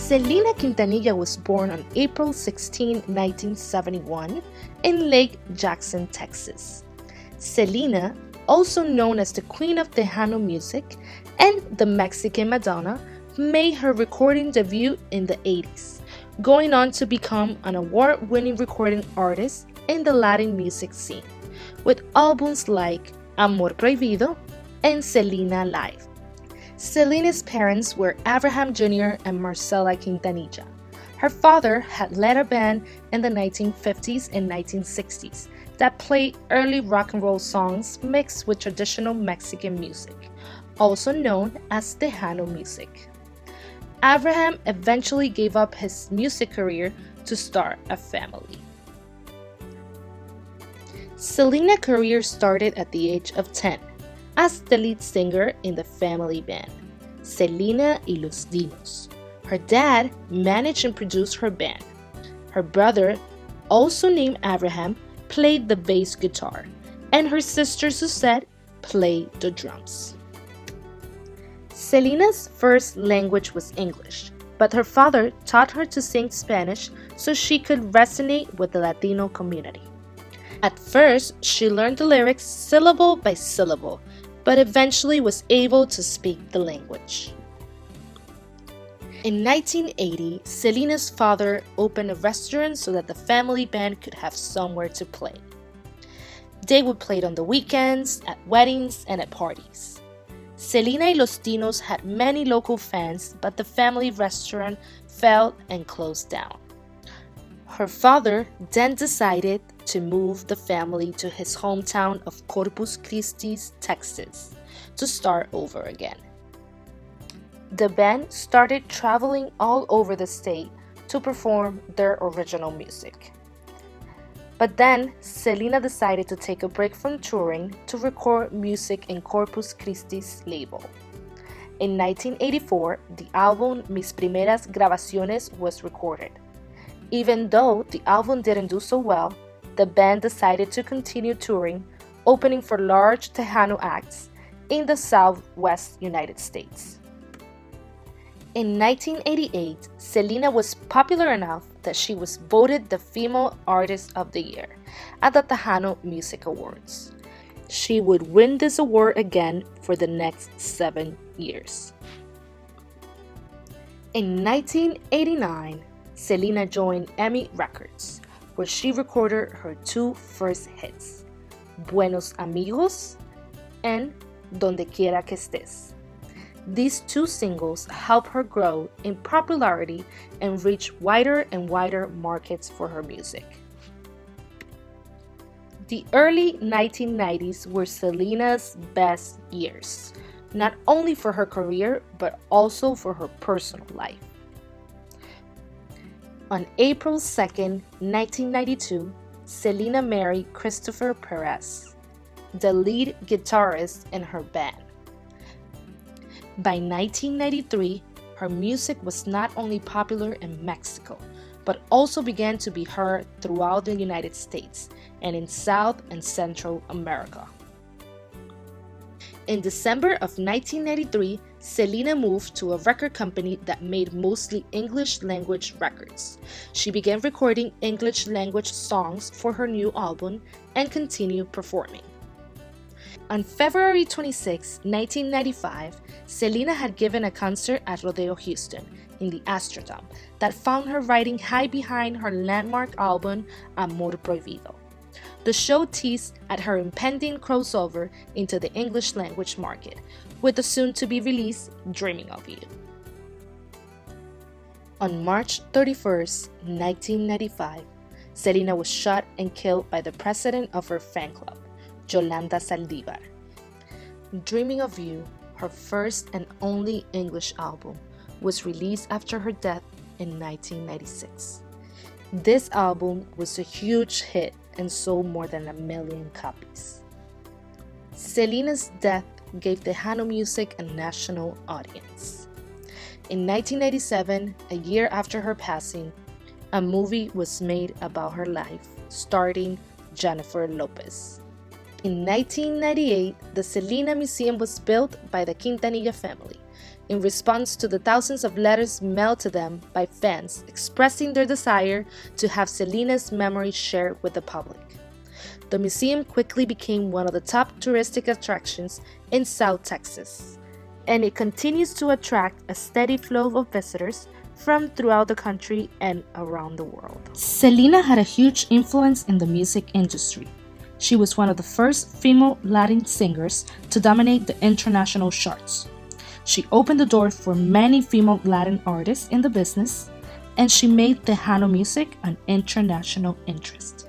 Selena Quintanilla was born on April 16, 1971, in Lake Jackson, Texas. Selena, also known as the Queen of Tejano music and the Mexican Madonna, made her recording debut in the 80s, going on to become an award-winning recording artist in the Latin music scene, with albums like Amor Prohibido and Selena Live. Selena's parents were Abraham Jr. and Marcela Quintanilla. Her father had led a band in the 1950s and 1960s that played early rock and roll songs mixed with traditional Mexican music, also known as Tejano music. Abraham eventually gave up his music career to start a family. Selena's career started at the age of 10 as the lead singer in the family band, Selena y los Dinos. Her dad managed and produced her band. Her brother, also named Abraham, played the bass guitar, and her sister Suzette played the drums. Selena's first language was English, but her father taught her to sing Spanish so she could resonate with the Latino community. At first, she learned the lyrics syllable by syllable, but eventually was able to speak the language. In 1980, Selena's father opened a restaurant so that the family band could have somewhere to play. They would play it on the weekends, at weddings, and at parties. Selena y los Dinos had many local fans, but the family restaurant fell and closed down. Her father then decided to move the family to his hometown of Corpus Christi, Texas, to start over again. The band started traveling all over the state to perform their original music. But then, Selena decided to take a break from touring to record music in Corpus Christi's label. In 1984, the album Mis Primeras Grabaciones was recorded. Even though the album didn't do so well, the band decided to continue touring, opening for large Tejano acts in the Southwest United States. In 1988, Selena was popular enough that she was voted the Female Artist of the Year at the Tejano Music Awards. She would win this award again for the next 7 years. In 1989, Selena joined EMI Records, where she recorded her two first hits, Buenos Amigos and Donde Quiera que Estés. These two singles helped her grow in popularity and reach wider and wider markets for her music. The early 1990s were Selena's best years, not only for her career, but also for her personal life. On April 2, 1992, Selena married Christopher Perez, the lead guitarist in her band. By 1993, her music was not only popular in Mexico, but also began to be heard throughout the United States and in South and Central America. In December of 1993, Selena moved to a record company that made mostly English language records. She began recording English language songs for her new album and continued performing. On February 26, 1995, Selena had given a concert at Rodeo Houston in the Astrodome that found her riding high behind her landmark album Amor Prohibido. The show teased at her impending crossover into the English language market, with the soon-to-be-released Dreaming of You. On March 31, 1995, Selena was shot and killed by the president of her fan club, Yolanda Saldívar. Dreaming of You, her first and only English album, was released after her death in 1996. This album was a huge hit and sold more than 1 million copies. Selena's death gave Tejano music a national audience. In 1997, a year after her passing, a movie was made about her life, starring Jennifer Lopez. In 1998, the Selena Museum was built by the Quintanilla family in response to the thousands of letters mailed to them by fans expressing their desire to have Selena's memory shared with the public. The museum quickly became one of the top touristic attractions in South Texas, and it continues to attract a steady flow of visitors from throughout the country and around the world. Selena had a huge influence in the music industry. She was one of the first female Latin singers to dominate the international charts. She opened the door for many female Latin artists in the business, and she made Tejano music an international interest.